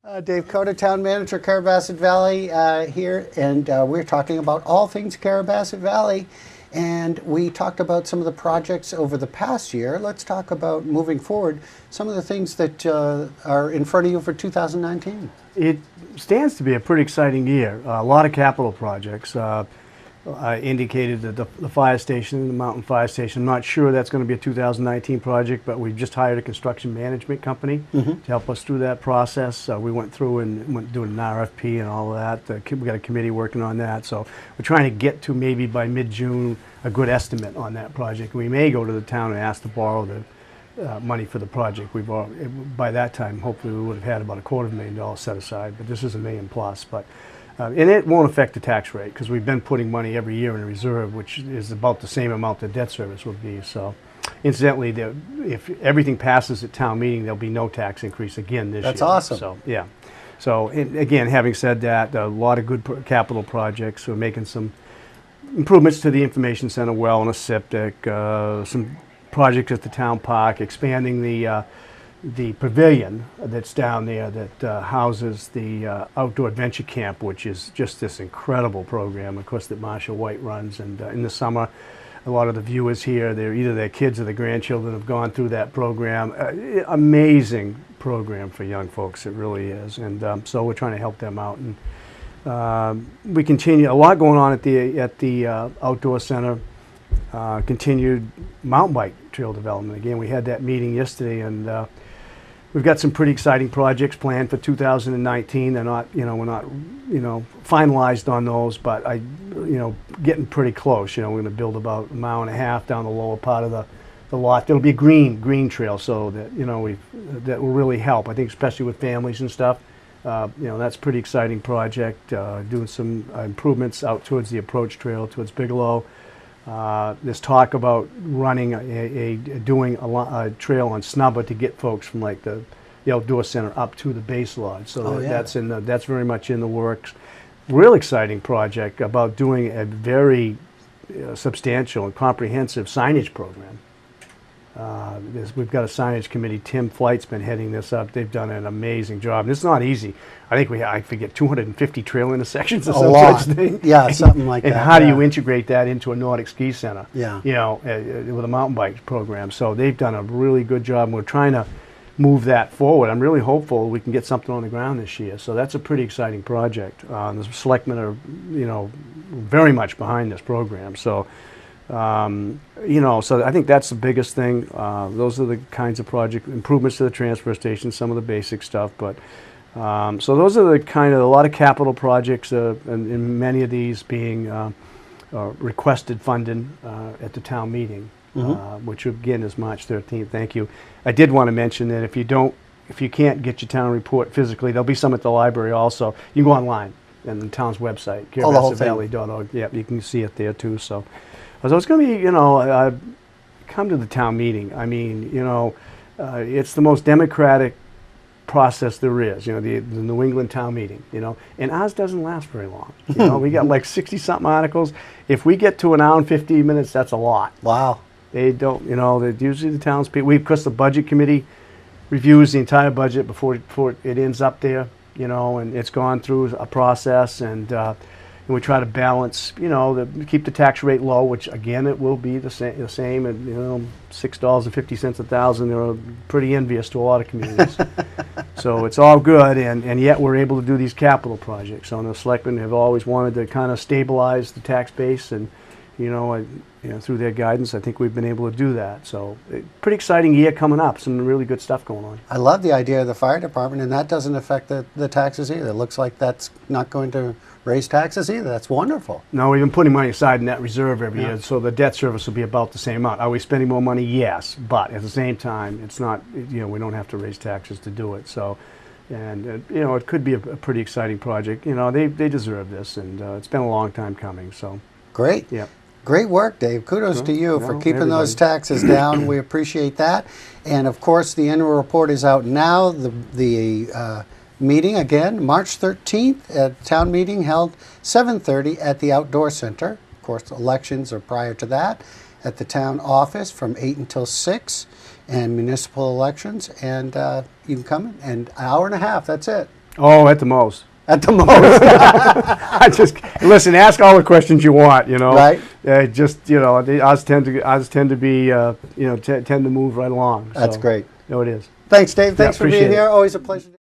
DaveCota, Town Manager, Carabasset Valley here, and we're talking about all things Carabasset Valley. And we talked about some of the projects over the past year. Let's talk about moving forward, some of the things that are in front of you for 2019. It stands to be a pretty exciting year. A lot of capital projects. I indicated that the fire station, the mountain fire station, I'm not sure that's going to be a 2019 project, but we've just hired a construction management company to help us through that process. We went through and went doing an RFP and all of that. We got a committee working on that. So we're trying to get to maybe by mid-June a good estimate on that project. We may go to the town and ask to borrow the money for the project. By that time, hopefully we would have had about $250,000 set aside, but this is $1 million plus. And it won't affect the tax rate because we've been putting money every year in a reserve, which is about the same amount the debt service would be. So, incidentally, if everything passes at town meeting, there'll be no tax increase again this year. That's awesome. So, yeah. So, again, having said that, a lot of good capital projects. We're making some improvements to the information center, wellness, septic, some projects at the town park, expanding the pavilion that's down there that houses the outdoor adventure camp, which is just this incredible program, of course, that Marshall White runs. And in the summer, a lot of the viewers here, either their kids or their grandchildren have gone through that program. Amazing program for young folks, it really is. And so we're trying to help them out. And we continue, a lot going on at the outdoor center. Continued mountain bike trail development. Again, we had that meeting yesterday, and we've got some pretty exciting projects planned for 2019. They're not, we're not, finalized on those, but getting pretty close. We're going to build about 1.5 miles down the lower part of the lot. It'll be a green trail, so that that will really help. I think, especially with families and stuff. That's a pretty exciting project. Doing some improvements out towards the approach trail towards Bigelow. There's talk about running doing a trail on Snubber to get folks from like the outdoor center up to the base lodge. So that's very much in the works. Real exciting project about doing a very substantial and comprehensive signage program. We've got a signage committee. Tim Flight's been heading this up. They've done an amazing job. And it's not easy. I think I forget 250 trail intersections or some such thing. Yeah, something like that. And how do you integrate that into a Nordic ski center? Yeah. With a mountain bike program. So they've done a really good job. And we're trying to move that forward. I'm really hopeful we can get something on the ground this year. So that's a pretty exciting project. The selectmen are, very much behind this program. So. So I think that's the biggest thing. Those are the kinds of project improvements to the transfer station, some of the basic stuff. But so those are a lot of capital projects, and many of these being requested funding at the town meeting, which again is March 13th. Thank you. I did want to mention that if you can't get your town report physically, there'll be some at the library also. You can go online and the town's website, carabassetvalley.org. Yeah, you can see it there too. So it's going to be, come to the town meeting. I mean, it's the most democratic process there is, the New England town meeting, and ours doesn't last very long. We got like 60-something articles. If we get to 1 hour and 15 minutes, that's a lot. Wow. They don't, they're usually the townspeople. Of course, the budget committee reviews the entire budget before it ends up there, and it's gone through a process, and we try to balance, keep the tax rate low, which again it will be the same, and $6.50 a thousand. They're pretty envious to a lot of communities. So it's all good, and yet we're able to do these capital projects. So the selectmen have always wanted to kind of stabilize the tax base, and through their guidance, I think we've been able to do that. So pretty exciting year coming up. Some really good stuff going on. I love the idea of the fire department, and that doesn't affect the taxes either. It looks like that's not going to raise taxes either. That's wonderful. No, we've been putting money aside in that reserve every year, so the debt service will be about the same amount. Are we spending more money? Yes, but at the same time, it's not, we don't have to raise taxes to do it. So, and it could be a pretty exciting project. They deserve this, and it's been a long time coming. So great. Yeah. Great work, Dave. Kudos to you for keeping those taxes down. We appreciate that. And of course, the annual report is out now. The meeting again, March 13th, at town meeting held 7:30 at the Outdoor Center. Of course, elections are prior to that at the town office from 8 until 6, and municipal elections. And you can come in, and an hour and a half. That's it. Oh, at the most. At the most. I just listen. Ask all the questions you want. You know, Right. Just ours tend to be tend to move right along. That's so, great. No, it is. Thanks, Dave. Thanks for being appreciate it. here. Always a pleasure.